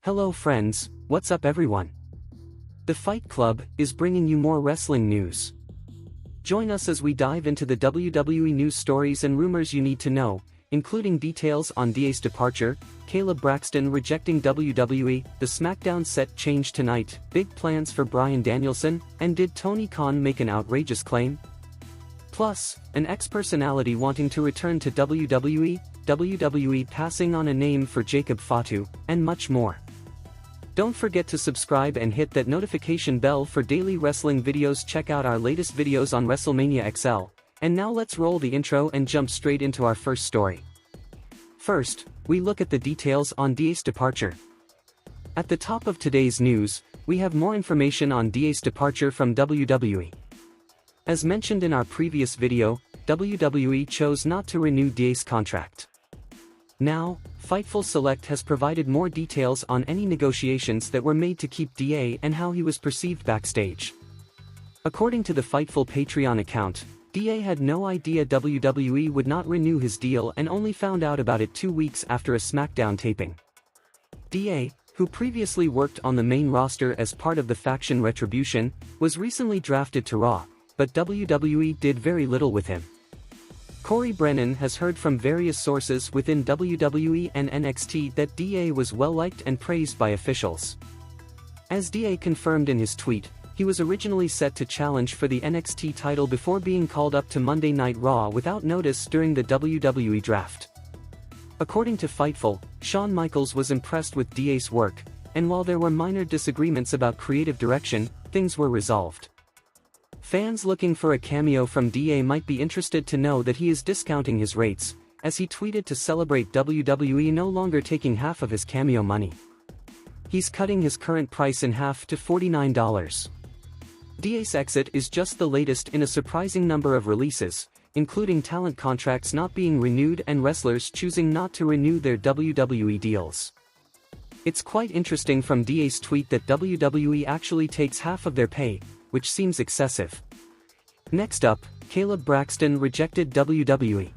Hello friends, what's up everyone? The Fight Club is bringing you more wrestling news. Join us as we dive into the WWE news stories and rumors you need to know, including details on DA's departure, Caleb Braxton rejecting WWE, the SmackDown Set Change tonight, big plans for Bryan Danielson, and did Tony Khan make an outrageous claim? Plus, an ex-personality wanting to return to WWE passing on a name for Jacob Fatu, and much more. Don't forget to subscribe and hit that notification bell for daily wrestling videos. Check out our latest videos on WrestleMania XL, and now let's roll the intro and jump straight into our first story. First, we look at the details on DA's departure. At the top of today's news, we have more information on DA's departure from WWE. As mentioned in our previous video, WWE chose not to renew DA's contract. Now, Fightful Select has provided more details on any negotiations that were made to keep DA and how he was perceived backstage. According to the Fightful Patreon account, DA had no idea WWE would not renew his deal and only found out about it 2 weeks after a SmackDown taping. DA, who previously worked on the main roster as part of the faction Retribution, was recently drafted to Raw, but WWE did very little with him. Corey Brennan has heard from various sources within WWE and NXT that DA was well-liked and praised by officials. As DA confirmed in his tweet, he was originally set to challenge for the NXT title before being called up to Monday Night Raw without notice during the WWE draft. According to Fightful, Shawn Michaels was impressed with DA's work, and while there were minor disagreements about creative direction, things were resolved. Fans looking for a cameo from DA might be interested to know that he is discounting his rates, as he tweeted to celebrate WWE no longer taking half of his cameo money. He's cutting his current price in half to $49. DA's exit is just the latest in a surprising number of releases, including talent contracts not being renewed and wrestlers choosing not to renew their WWE deals. It's quite interesting from DA's tweet that WWE actually takes half of their pay, which seems excessive. Next up, Caleb Braxton rejected WWE.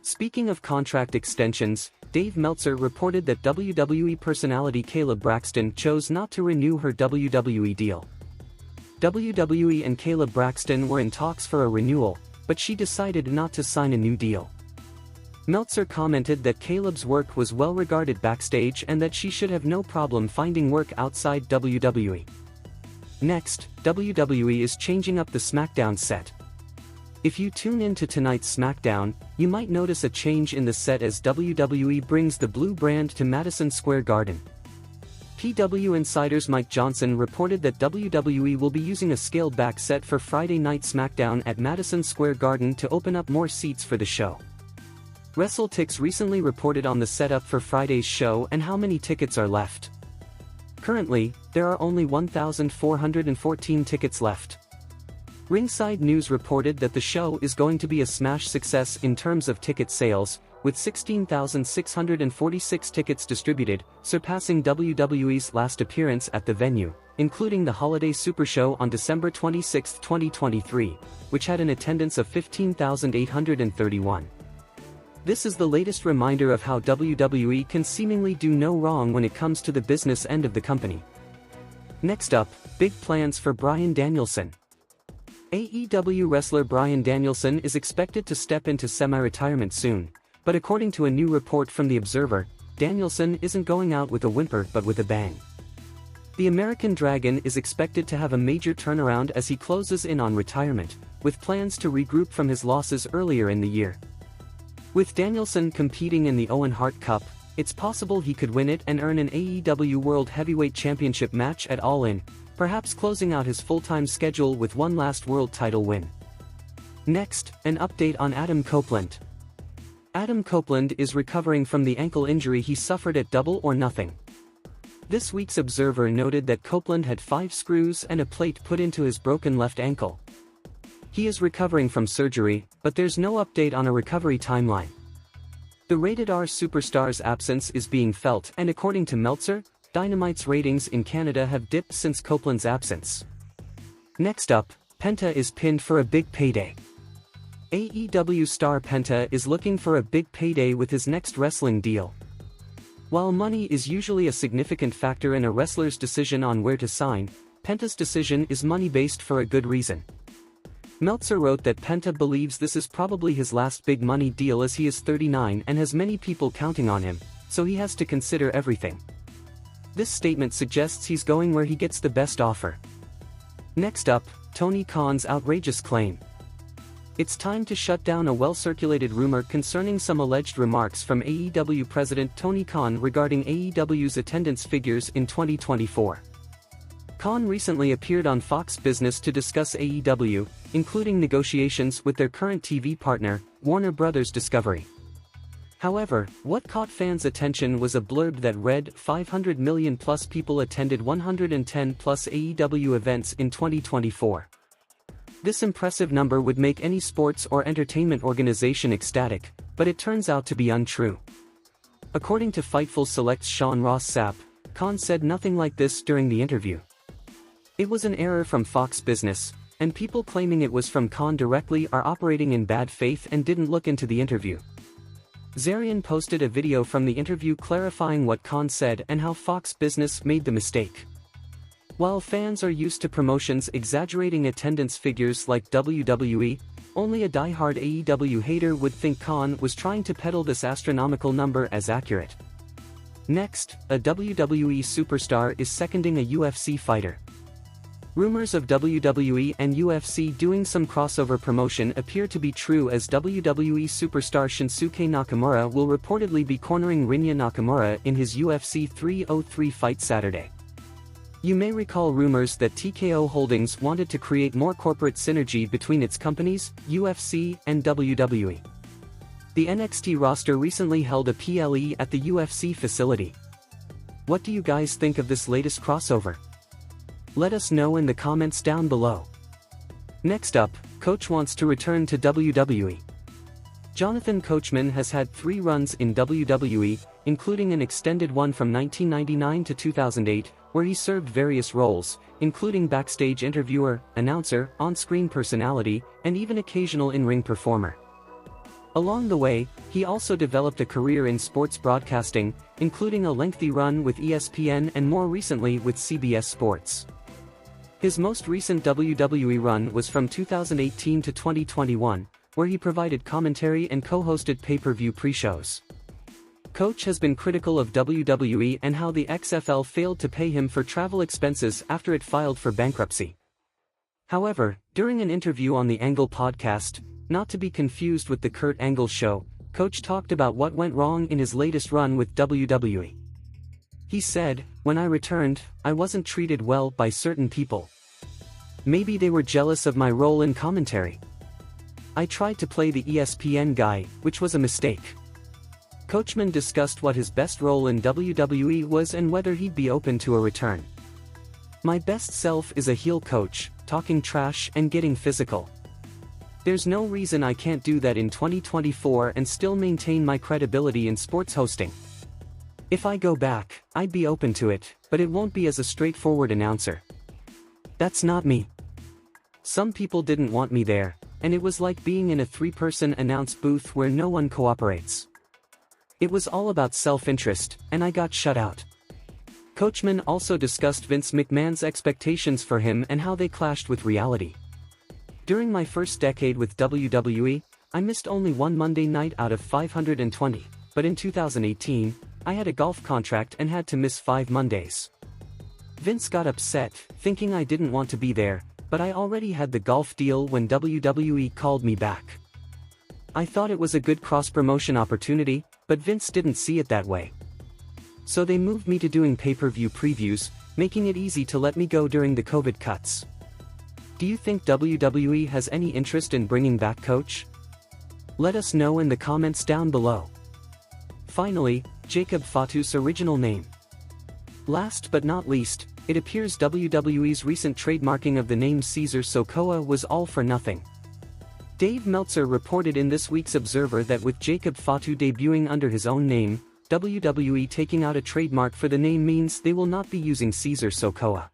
Speaking of contract extensions, Dave Meltzer reported that WWE personality Caleb Braxton chose not to renew her WWE deal. WWE and Caleb Braxton were in talks for a renewal, but she decided not to sign a new deal. Meltzer commented that Caleb's work was well regarded backstage and that she should have no problem finding work outside WWE. Next, WWE is changing up the SmackDown set. If you tune in to tonight's SmackDown, you might notice a change in the set as WWE brings the blue brand to Madison Square Garden. PW Insider's Mike Johnson reported that WWE will be using a scaled-back set for Friday Night SmackDown at Madison Square Garden to open up more seats for the show. WrestleTix recently reported on the setup for Friday's show and how many tickets are left. Currently, there are only 1,414 tickets left. Ringside News reported that the show is going to be a smash success in terms of ticket sales, with 16,646 tickets distributed, surpassing WWE's last appearance at the venue, including the Holiday Super Show on December 26, 2023, which had an attendance of 15,831. This is the latest reminder of how WWE can seemingly do no wrong when it comes to the business end of the company. Next up, big plans for Bryan Danielson. AEW wrestler Bryan Danielson is expected to step into semi-retirement soon, but according to a new report from The Observer, Danielson isn't going out with a whimper but with a bang. The American Dragon is expected to have a major turnaround as he closes in on retirement, with plans to regroup from his losses earlier in the year. With Danielson competing in the Owen Hart Cup, it's possible he could win it and earn an AEW World Heavyweight Championship match at All In, perhaps closing out his full-time schedule with one last world title win. Next, an update on Adam Copeland. Adam Copeland is recovering from the ankle injury he suffered at Double or Nothing. This week's Observer noted that Copeland had 5 screws and a plate put into his broken left ankle. He is recovering from surgery, but there's no update on a recovery timeline. The Rated R superstar's absence is being felt, and according to Meltzer, Dynamite's ratings in Canada have dipped since Copeland's absence. Next up, Penta is pinned for a big payday. AEW star Penta is looking for a big payday with his next wrestling deal. While money is usually a significant factor in a wrestler's decision on where to sign, Penta's decision is money-based for a good reason. Meltzer wrote that Penta believes this is probably his last big money deal as he is 39 and has many people counting on him, so he has to consider everything. This statement suggests he's going where he gets the best offer. Next up, Tony Khan's outrageous claim. It's time to shut down a well-circulated rumor concerning some alleged remarks from AEW president Tony Khan regarding AEW's attendance figures in 2024. Khan recently appeared on Fox Business to discuss AEW, including negotiations with their current TV partner, Warner Bros. Discovery. However, what caught fans' attention was a blurb that read 500 million plus people attended 110 plus AEW events in 2024. This impressive number would make any sports or entertainment organization ecstatic, but it turns out to be untrue. According to Fightful Select's Sean Ross Sapp, Khan said nothing like this during the interview. It was an error from Fox Business, and people claiming it was from Khan directly are operating in bad faith and didn't look into the interview. Zarian posted a video from the interview clarifying what Khan said and how Fox Business made the mistake. While fans are used to promotions exaggerating attendance figures like WWE, only a die-hard AEW hater would think Khan was trying to peddle this astronomical number as accurate. Next, a WWE superstar is seconding a UFC fighter. Rumors of WWE and UFC doing some crossover promotion appear to be true as WWE superstar Shinsuke Nakamura will reportedly be cornering Rinya Nakamura in his UFC 303 fight Saturday. You may recall rumors that TKO Holdings wanted to create more corporate synergy between its companies, UFC and WWE. The NXT roster recently held a PLE at the UFC facility. What do you guys think of this latest crossover? Let us know in the comments down below. Next up, Coach wants to return to WWE. Jonathan Coachman has had 3 runs in WWE, including an extended one from 1999 to 2008, where he served various roles, including backstage interviewer, announcer, on-screen personality, and even occasional in-ring performer. Along the way, he also developed a career in sports broadcasting, including a lengthy run with ESPN and more recently with CBS Sports. His most recent WWE run was from 2018 to 2021, where he provided commentary and co-hosted pay-per-view pre-shows. Coach has been critical of WWE and how the XFL failed to pay him for travel expenses after it filed for bankruptcy. However, during an interview on the Angle podcast, not to be confused with the Kurt Angle Show, Coach talked about what went wrong in his latest run with WWE. He said, "When I returned, I wasn't treated well by certain people. Maybe they were jealous of my role in commentary. I tried to play the ESPN guy, which was a mistake." Coachman discussed what his best role in WWE was and whether he'd be open to a return. "My best self is a heel coach, talking trash and getting physical. There's no reason I can't do that in 2024 and still maintain my credibility in sports hosting. If I go back, I'd be open to it, but it won't be as a straightforward announcer. That's not me. Some people didn't want me there, and it was like being in a 3-person announce booth where no one cooperates. It was all about self-interest, and I got shut out." Coachman also discussed Vince McMahon's expectations for him and how they clashed with reality. "During my first decade with WWE, I missed only one Monday night out of 520, but in 2018, I had a golf contract and had to miss 5 Mondays. Vince got upset, thinking I didn't want to be there, but I already had the golf deal when WWE called me back. I thought it was a good cross-promotion opportunity, but Vince didn't see it that way. So they moved me to doing pay-per-view previews, making it easy to let me go during the COVID cuts. Do you think WWE has any interest in bringing back Coach? Let us know in the comments down below." Finally, Jacob Fatu's original name. Last but not least, it appears WWE's recent trademarking of the name Caesar Sokoa was all for nothing. Dave Meltzer reported in this week's Observer that with Jacob Fatu debuting under his own name, WWE taking out a trademark for the name means they will not be using Caesar Sokoa.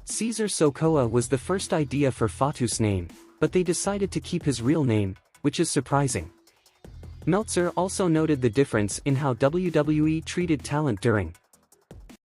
Caesar Sokoa was the first idea for Fatu's name, but they decided to keep his real name, which is surprising. Meltzer also noted the difference in how WWE treated talent during